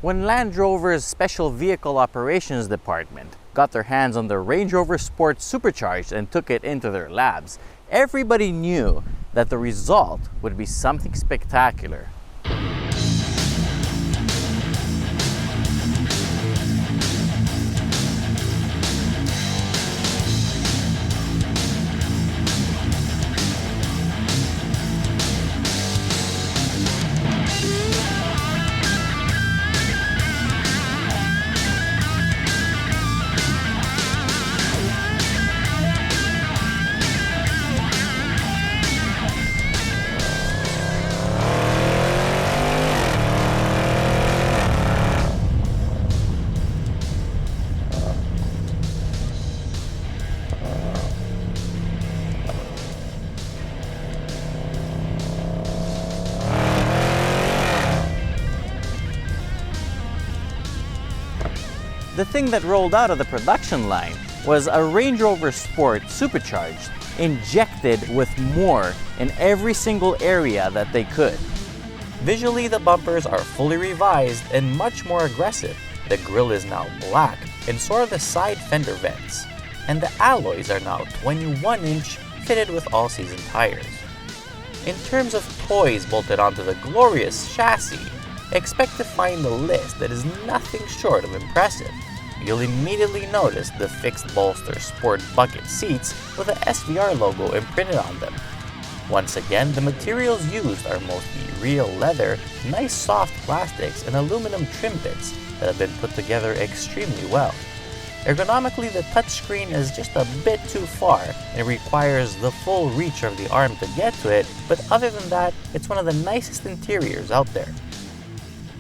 When Land Rover's Special Vehicle Operations Department got their hands on the Range Rover Sport Supercharged and took it into their labs, everybody knew that the result would be something spectacular. The thing that rolled out of the production line was a Range Rover Sport Supercharged, injected with more in every single area that they could. Visually, the bumpers are fully revised and much more aggressive. The grille is now black, and so are the side fender vents. And the alloys are now 21-inch, fitted with all-season tires. In terms of toys bolted onto the glorious chassis, expect to find a list that is nothing short of impressive. You'll immediately notice the fixed bolster sport bucket seats with the SVR logo imprinted on them. Once again, the materials used are mostly real leather, nice soft plastics, and aluminum trim bits that have been put together extremely well. Ergonomically, the touchscreen is just a bit too far and requires the full reach of the arm to get to it, but other than that, it's one of the nicest interiors out there.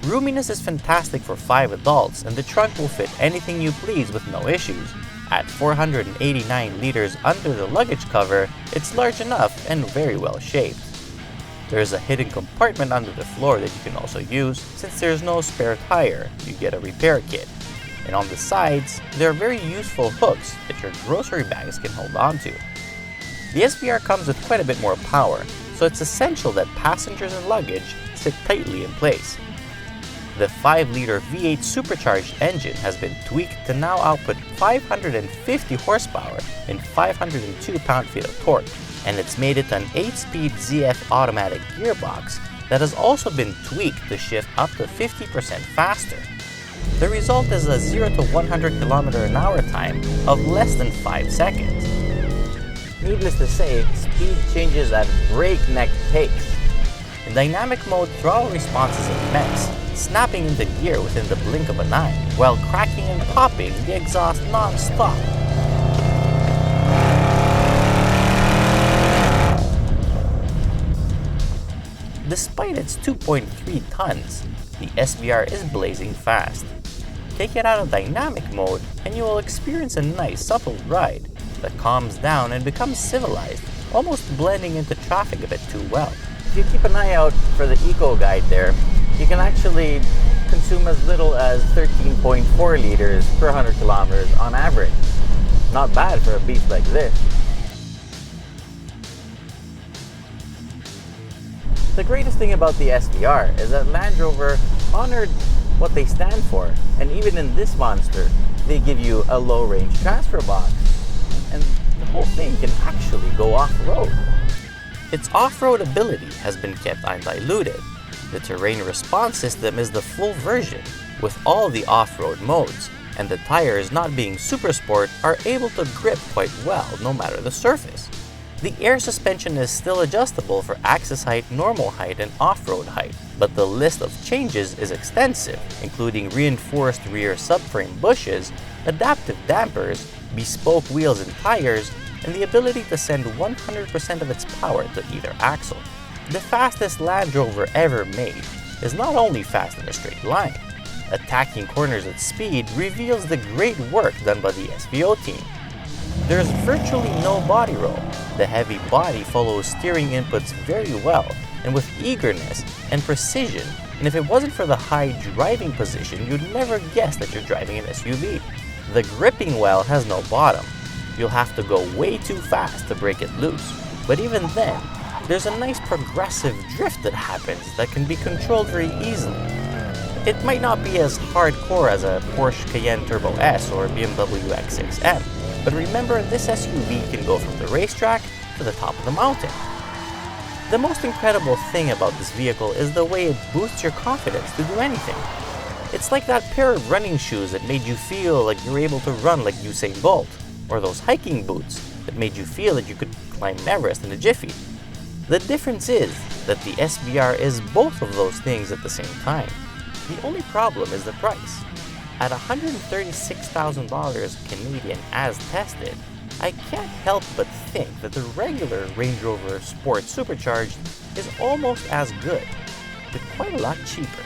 Roominess is fantastic for 5 adults, and the trunk will fit anything you please with no issues. At 489 liters under the luggage cover, it's large enough and very well shaped. There is a hidden compartment under the floor that you can also use. Since there's no spare tire, you get a repair kit. And on the sides, there are very useful hooks that your grocery bags can hold onto. The SVR comes with quite a bit more power, so it's essential that passengers and luggage sit tightly in place. The 5-liter V8 supercharged engine has been tweaked to now output 550 horsepower and 502 pound-feet of torque, and it's made it an 8-speed ZF automatic gearbox that has also been tweaked to shift up to 50% faster. The result is a 0 to 100 km/h time of less than 5 seconds. Needless to say, speed changes at breakneck pace. In dynamic mode, throttle response is immense, snapping into gear within the blink of an eye, while cracking and popping the exhaust non-stop. Despite its 2.3 tons, the SVR is blazing fast. Take it out of dynamic mode and you will experience a nice supple ride that calms down and becomes civilized, almost blending into traffic a bit too well. If you keep an eye out for the eco guide there, you can actually consume as little as 13.4 liters per 100 kilometers on average. Not bad for a beast like this. The greatest thing about the SVR is that Land Rover honored what they stand for, and even in this monster, they give you a low-range transfer box, and the whole thing can actually go off-road. Its off-road ability has been kept undiluted. The terrain response system is the full version, with all the off-road modes, and the tires, not being super sport, are able to grip quite well no matter the surface. The air suspension is still adjustable for access height, normal height, and off-road height, but the list of changes is extensive, including reinforced rear subframe bushes, adaptive dampers, bespoke wheels and tires, and the ability to send 100% of its power to either axle. The fastest Land Rover ever made is not only fast in a straight line. Attacking corners at speed reveals the great work done by the SVO team. There's virtually no body roll. The heavy body follows steering inputs very well and with eagerness and precision, and if it wasn't for the high driving position, you'd never guess that you're driving an SUV. The gripping well has no bottom. You'll have to go way too fast to break it loose, but even then, there's a nice progressive drift that happens that can be controlled very easily. It might not be as hardcore as a Porsche Cayenne Turbo S or BMW X6M, but remember, this SUV can go from the racetrack to the top of the mountain. The most incredible thing about this vehicle is the way it boosts your confidence to do anything. It's like that pair of running shoes that made you feel like you're able to run like Usain Bolt, or those hiking boots that made you feel that you could climb Everest in a jiffy. The difference is that the SVR is both of those things at the same time. The only problem is the price. At $136,000 Canadian as tested, I can't help but think that the regular Range Rover Sport Supercharged is almost as good, but quite a lot cheaper.